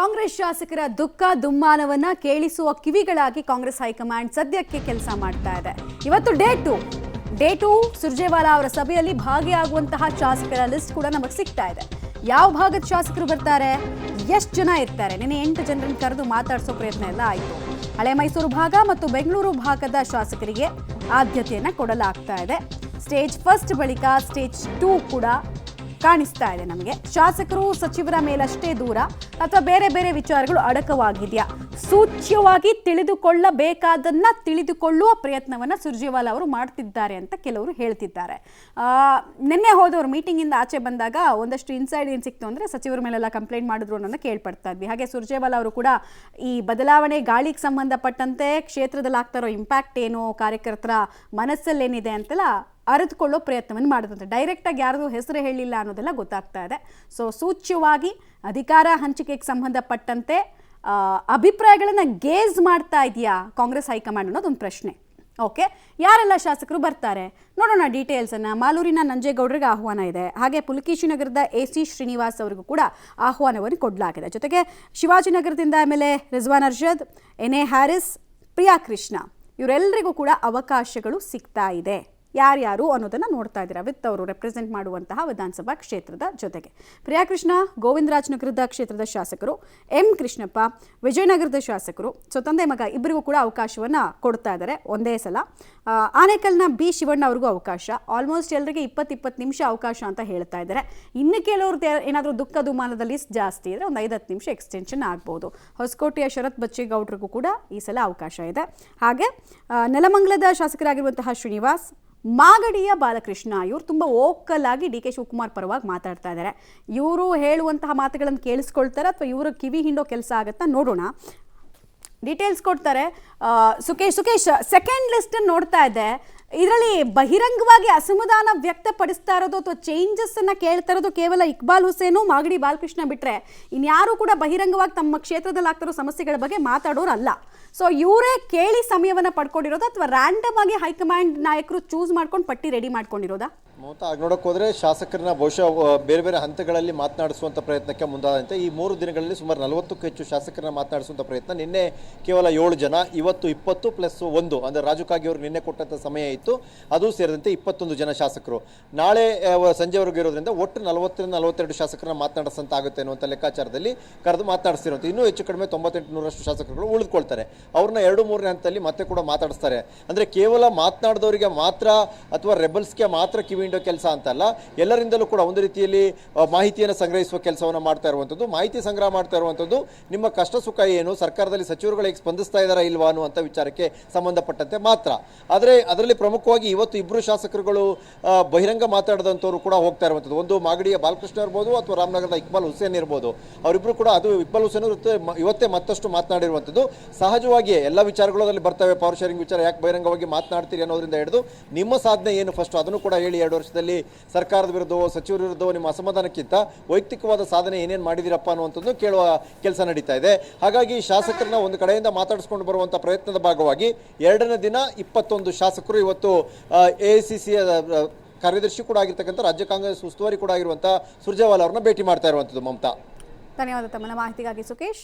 ಕಾಂಗ್ರೆಸ್ ಶಾಸಕರ ದುಃಖ ದುಮ್ಮಾನವನ್ನ ಕೇಳಿಸುವ ಕಿವಿಗಳಾಗಿ ಕಾಂಗ್ರೆಸ್ ಹೈಕಮಾಂಡ್ ಸದ್ಯಕ್ಕೆ ಕೆಲಸ ಮಾಡ್ತಾ ಇದೆ. ಇವತ್ತು ಡೇ ಟು ಸುರ್ಜೇವಾಲಾ ಅವರ ಸಭೆಯಲ್ಲಿ ಭಾಗಿಯಾಗುವಂತಹ ಶಾಸಕರ ಲಿಸ್ಟ್ ಕೂಡ ನಮಗೆ ಸಿಗ್ತಾ ಇದೆ. ಯಾವ ಭಾಗದ ಶಾಸಕರು ಬರ್ತಾರೆ, ಎಷ್ಟು ಜನ ಇರ್ತಾರೆ, ನಿನ್ನೆ 8 ಜನರನ್ನು ಕರೆದು ಮಾತಾಡಿಸೋ ಪ್ರಯತ್ನ ಎಲ್ಲ ಆಯಿತು. ಹಳೆ ಮೈಸೂರು ಭಾಗ ಮತ್ತು ಬೆಂಗಳೂರು ಭಾಗದ ಶಾಸಕರಿಗೆ ಆದ್ಯತೆಯನ್ನು ಕೊಡಲಾಗ್ತಾ ಇದೆ. ಸ್ಟೇಜ್ 1 ಬಳಿಕ ಸ್ಟೇಜ್ 2 ಕೂಡ ಕಾಣಿಸ್ತಾ ಇದೆ. ನಮಗೆ ಶಾಸಕರು ಸಚಿವರ ಮೇಲಷ್ಟೇ ದೂರ ಅಥವಾ ಬೇರೆ ಬೇರೆ ವಿಚಾರಗಳು ಅಡಕವಾಗಿದೆಯಾ, ಸೂಚ್ಯವಾಗಿ ತಿಳಿದುಕೊಳ್ಳಬೇಕಾದನ್ನ ತಿಳಿದುಕೊಳ್ಳುವ ಪ್ರಯತ್ನವನ್ನ ಸುರ್ಜೇವಾಲಾ ಅವರು ಮಾಡ್ತಿದ್ದಾರೆ ಅಂತ ಕೆಲವರು ಹೇಳ್ತಿದ್ದಾರೆ. ನಿನ್ನೆ ಹೋದವರು ಮೀಟಿಂಗ್ ಇಂದ ಆಚೆ ಬಂದಾಗ ಒಂದಷ್ಟು ಇನ್ಸೈಡ್ ಏನು ಸಿಕ್ತು ಅಂದ್ರೆ ಸಚಿವರ ಮೇಲೆಲ್ಲ ಕಂಪ್ಲೇಂಟ್ ಮಾಡಿದ್ರು ಅನ್ನೋದನ್ನ ಕೇಳ್ಪಡ್ತಾ ಇದ್ವಿ. ಹಾಗೆ ಸುರ್ಜೇವಾಲಾ ಅವರು ಕೂಡ ಈ ಬದಲಾವಣೆ ಗಾಳಿಗೆ ಸಂಬಂಧಪಟ್ಟಂತೆ ಕ್ಷೇತ್ರದಲ್ಲಿ ಆಗ್ತಾ ಇರೋ ಇಂಪ್ಯಾಕ್ಟ್ ಏನು, ಕಾರ್ಯಕರ್ತರ ಮನಸ್ಸಲ್ಲೇನಿದೆ ಅಂತೆಲ್ಲ ಅರಿತುಕೊಳ್ಳೋ ಪ್ರಯತ್ನವನ್ನು ಮಾಡಿದಂತೆ. ಡೈರೆಕ್ಟಾಗಿ ಯಾರ್ದು ಹೆಸರು ಹೇಳಿಲ್ಲ ಅನ್ನೋದೆಲ್ಲ ಗೊತ್ತಾಗ್ತಾ ಇದೆ. ಸೊ ಸೂಚ್ಯವಾಗಿ ಅಧಿಕಾರ ಹಂಚಿಕೆಗೆ ಸಂಬಂಧಪಟ್ಟಂತೆ ಅಭಿಪ್ರಾಯಗಳನ್ನು ಗೇಜ್ ಮಾಡ್ತಾ ಇದೆಯಾ ಕಾಂಗ್ರೆಸ್ ಹೈಕಮಾಂಡ್ ಅನ್ನೋದೊಂದು ಪ್ರಶ್ನೆ. ಓಕೆ, ಯಾರೆಲ್ಲ ಶಾಸಕರು ಬರ್ತಾರೆ ನೋಡೋಣ ಡೀಟೇಲ್ಸನ್ನು. ಮಾಲೂರಿನ ನಂಜೇಗೌಡರಿಗೆ ಆಹ್ವಾನ ಇದೆ. ಹಾಗೆ ಪುಲಕೇಶಿನಗರದ AC ಶ್ರೀನಿವಾಸ್ ಅವರಿಗೂ ಕೂಡ ಆಹ್ವಾನವನ್ನು ಕೊಡಲಾಗಿದೆ. ಜೊತೆಗೆ ಶಿವಾಜಿನಗರದಿಂದ ಆಮೇಲೆ ರಿಜ್ವಾನ್ ಅರ್ಷದ್, NA ಹ್ಯಾರಿಸ್, ಪ್ರಿಯಾ ಕೃಷ್ಣ ಇವರೆಲ್ಲರಿಗೂ ಕೂಡ ಅವಕಾಶಗಳು ಸಿಗ್ತಾ ಇದೆ. ಯಾರ್ಯಾರು ಅನ್ನೋದನ್ನು ನೋಡ್ತಾ ಇದ್ದೀರಾ ವಿತ್ ಅವರು ರೆಪ್ರೆಸೆಂಟ್ ಮಾಡುವಂತಹ ವಿಧಾನಸಭಾ ಕ್ಷೇತ್ರದ ಜೊತೆಗೆ. ಪ್ರಿಯಾಕೃಷ್ಣ ಗೋವಿಂದರಾಜನಗರದ ಕ್ಷೇತ್ರದ ಶಾಸಕರು, M ಕೃಷ್ಣಪ್ಪ ವಿಜಯನಗರದ ಶಾಸಕರು, ಸೊ ತಂದೆ ಮಗ ಇಬ್ಬರಿಗೂ ಕೂಡ ಅವಕಾಶವನ್ನು ಕೊಡ್ತಾ ಇದ್ದಾರೆ ಒಂದೇ ಸಲ. ಆನೇಕಲ್ನ B ಶಿವಣ್ಣ ಅವ್ರಿಗೂ ಅವಕಾಶ. ಆಲ್ಮೋಸ್ಟ್ ಎಲ್ಲರಿಗೆ 20-20 ನಿಮಿಷ ಅವಕಾಶ ಅಂತ ಹೇಳ್ತಾ ಇದ್ದಾರೆ. ಇನ್ನು ಕೆಲವ್ರದ್ದು ಏನಾದರೂ ದುಃಖ ದುಮಾನದ ಲಿಸ್ಟ್ ಜಾಸ್ತಿ ಇದ್ರೆ ಒಂದು 5-10 ನಿಮಿಷ ಎಕ್ಸ್ಟೆನ್ಷನ್ ಆಗ್ಬೋದು. ಹೊಸಕೋಟೆಯ ಶರತ್ ಬಚ್ಚೇಗೌಡರಿಗೂ ಕೂಡ ಈ ಸಲ ಅವಕಾಶ ಇದೆ. ಹಾಗೆ ನೆಲಮಂಗಲದ ಶಾಸಕರಾಗಿರುವಂತಹ ಶ್ರೀನಿವಾಸ್, ಮಾಗಡಿಯ ಬಾಲಕೃಷ್ಣ ಇವರು ತುಂಬ ವೋಕಲ್ ಆಗಿ DK ಶಿವಕುಮಾರ್ ಪರವಾಗಿ ಮಾತಾಡ್ತಾ ಇದ್ದಾರೆ. ಇವರು ಹೇಳುವಂತಹ ಮಾತುಗಳನ್ನು ಕೇಳಿಸ್ಕೊಳ್ತಾರೆ ಅಥವಾ ಇವರು ಕಿವಿ ಹಿಂಡೋ ಕೆಲಸ ಆಗುತ್ತಾ ನೋಡೋಣ. ಡೀಟೇಲ್ಸ್ ಕೊಡ್ತಾರೆ ಸುಕೇಶ್. ಸೆಕೆಂಡ್ ಲಿಸ್ಟ್ ನೋಡ್ತಾ ಇದ್ದೆ, ಇದರಲ್ಲಿ ಬಹಿರಂಗವಾಗಿ ಅಸಮಾಧಾನ ವ್ಯಕ್ತಪಡಿಸ್ತಾ ಇರೋದು ಅಥವಾ ಚೇಂಜಸ್ ಅನ್ನ ಕೇಳ್ತಾ ಇರೋದು ಕೇವಲ ಇಕ್ಬಾಲ್ ಹುಸೇನು, ಮಾಗಡಿ ಬಾಲಕೃಷ್ಣ ಬಿಟ್ರೆ ಇನ್ಯಾರು ಕೂಡ ಬಹಿರಂಗವಾಗಿ ತಮ್ಮ ಕ್ಷೇತ್ರದಲ್ಲಿ ಆಗ್ತಿರೋ ಸಮಸ್ಯೆಗಳ ಬಗ್ಗೆ ಮಾತಾಡೋರಲ್ಲ. ಸೊ ಇವರೇ ಕೇಳಿ ಸಮಯವನ್ನ ಪಡ್ಕೊಂಡಿರೋದು ಅಥವಾ ರ್ಯಾಂಡಮ್ ಆಗಿ ಹೈಕಮಾಂಡ್ ನಾಯಕರು ಚೂಸ್ ಮಾಡ್ಕೊಂಡು ಪಟ್ಟಿ ರೆಡಿ ಮಾಡ್ಕೊಂಡಿರೋದಾ? ಮಮತಾ, ಆಗ ನೋಡೋಕೆ ಹೋದರೆ ಶಾಸಕರನ್ನ ಬಹುಶಃ ಬೇರೆ ಬೇರೆ ಹಂತಗಳಲ್ಲಿ ಮಾತನಾಡಿಸುವಂಥ ಪ್ರಯತ್ನಕ್ಕೆ ಮುಂದಾದಂತೆ ಈ 3 ದಿನಗಳಲ್ಲಿ ಸುಮಾರು 40ಕ್ಕೂ ಹೆಚ್ಚು ಶಾಸಕರನ್ನ ಮಾತನಾಡಿಸುವಂಥ ಪ್ರಯತ್ನ. ನಿನ್ನೆ ಕೇವಲ 7 ಜನ, ಇವತ್ತು 20+1 ಅಂದರೆ ರಾಜು ಕಾಗೆ ಅವರು ನಿನ್ನೆ ಕೊಟ್ಟಂಥ ಸಮಯ ಇತ್ತು, ಅದು ಸೇರಿದಂತೆ 21 ಜನ ಶಾಸಕರು. ನಾಳೆ ಸಂಜೆವರೆಗೂ ಇರೋದ್ರಿಂದ ಒಟ್ಟು 40-42 ಶಾಸಕರನ್ನ ಮಾತನಾಡಿಸಂತ ಆಗುತ್ತೆ ಅನ್ನುವಂಥ ಲೆಕ್ಕಾಚಾರದಲ್ಲಿ ಕರೆದು ಮಾತನಾಡಿಸ್ತಿರುವಂಥ ಇನ್ನೂ ಹೆಚ್ಚು ಕಡಿಮೆ 98-100 ಶಾಸಕರುಗಳು ಉಳಿದುಕೊಳ್ತಾರೆ. ಅವ್ರನ್ನ 2-3ನೇ ಹಂತದಲ್ಲಿ ಮತ್ತೆ ಕೂಡ ಮಾತಾಡಿಸ್ತಾರೆ. ಅಂದರೆ ಕೇವಲ ಮಾತನಾಡಿದವರಿಗೆ ಮಾತ್ರ ಅಥವಾ ರೆಬಲ್ಸ್ಗೆ ಮಾತ್ರ ಕಿವಿ ಕೆಲಸ ಅಂತಲ್ಲ, ಎಲ್ಲರಿಂದಲೂ ಕೂಡ ಒಂದು ರೀತಿಯಲ್ಲಿ ಮಾಹಿತಿಯನ್ನು ಸಂಗ್ರಹಿಸುವ ಕೆಲಸವನ್ನು ಮಾಡ್ತಾ ಇರುವಂಥದ್ದು. ಮಾಹಿತಿ ಸಂಗ್ರಹ ಮಾಡ್ತಾ ಇರುವಂಥದ್ದು ನಿಮ್ಮ ಕಷ್ಟ ಸುಖ ಏನು, ಸರ್ಕಾರದಲ್ಲಿ ಸಚಿವರುಗಳಿಗೆ ಸ್ಪಂದಿಸ್ತಾ ಇದ್ದಾರಾ ಇಲ್ವಾ ಅನ್ನುವಂಥ ವಿಚಾರಕ್ಕೆ ಸಂಬಂಧಪಟ್ಟಂತೆ ಮಾತ್ರ. ಆದರೆ ಅದರಲ್ಲಿ ಪ್ರಮುಖವಾಗಿ ಇವತ್ತು 2 ಶಾಸಕರುಗಳು ಬಹಿರಂಗ ಮಾತಾಡಿದಂಥವ್ರು ಕೂಡ ಹೋಗ್ತಾ ಇರುವಂಥದ್ದು. ಒಂದು ಮಾಗಡಿಯ ಬಾಲಕೃಷ್ಣ ಇರ್ಬೋದು ಅಥವಾ ರಾಮನಗರದ ಇಕ್ಬಾಲ್ ಹುಸೇನ್ ಇರ್ಬೋದು. ಅವರಿಬ್ಬರು ಕೂಡ, ಅದು ಇಕ್ಬಾಲ್ ಹುಸೇನ್ ಇವತ್ತೇ ಮತ್ತಷ್ಟು ಮಾತನಾಡಿರುವಂಥದ್ದು. ಸಹಜವಾಗಿಯೇ ಎಲ್ಲ ವಿಚಾರಗಳು ಅದರಲ್ಲಿ ಬರ್ತವೆ. ಪವರ್ ಶೇರಿಂಗ್ ವಿಚಾರ ಯಾಕೆ ಬಹಿರಂಗವಾಗಿ ಮಾತನಾಡ್ತೀರಿ ಅನ್ನೋದ್ರಿಂದ ಹಿಡಿದು ನಿಮ್ಮ ಸಾಧನೆ ಏನು ಫಸ್ಟ್ ಅದನ್ನು ಕೂಡ ಹೇಳಿ. 2 ವರ್ಷದಲ್ಲಿ ಸರ್ಕಾರದ ವಿರುದ್ಧವೋ ಸಚಿವರ ವಿರುದ್ಧವೋ ನಿಮ್ಮ ಅಸಮಾಧಾನಕ್ಕಿಂತ ವೈಯಕ್ತಿಕವಾದ ಸಾಧನೆ ಏನೇನು ಮಾಡಿದಿರಪ್ಪ ಅನ್ನುವಂಥದ್ದು ಕೇಳುವ ಕೆಲಸ ನಡೀತಾ ಇದೆ. ಹಾಗಾಗಿ ಶಾಸಕರನ್ನ ಒಂದು ಕಡೆಯಿಂದ ಮಾತಾಡಿಸ್ಕೊಂಡು ಬರುವಂಥ ಪ್ರಯತ್ನದ ಭಾಗವಾಗಿ 2ನೇ ದಿನ 21 ಶಾಸಕರು ಇವತ್ತು AICC ಕಾರ್ಯದರ್ಶಿ ಕೂಡ ಆಗಿರ್ತಕ್ಕಂಥ ರಾಜ್ಯ ಕಾಂಗ್ರೆಸ್ ಉಸ್ತುವಾರಿ ಕೂಡ ಆಗಿರುವಂಥ ಸುರ್ಜೇವಾಲಾ ಅವ್ರನ್ನ ಭೇಟಿ ಮಾಡ್ತಾ ಇರುವಂಥದ್ದು. ಮಮತಾ, ಧನ್ಯವಾದ ತಮ್ಮ ಮಾಹಿತಿಗಾಗಿ ಸುಕೇಶ್.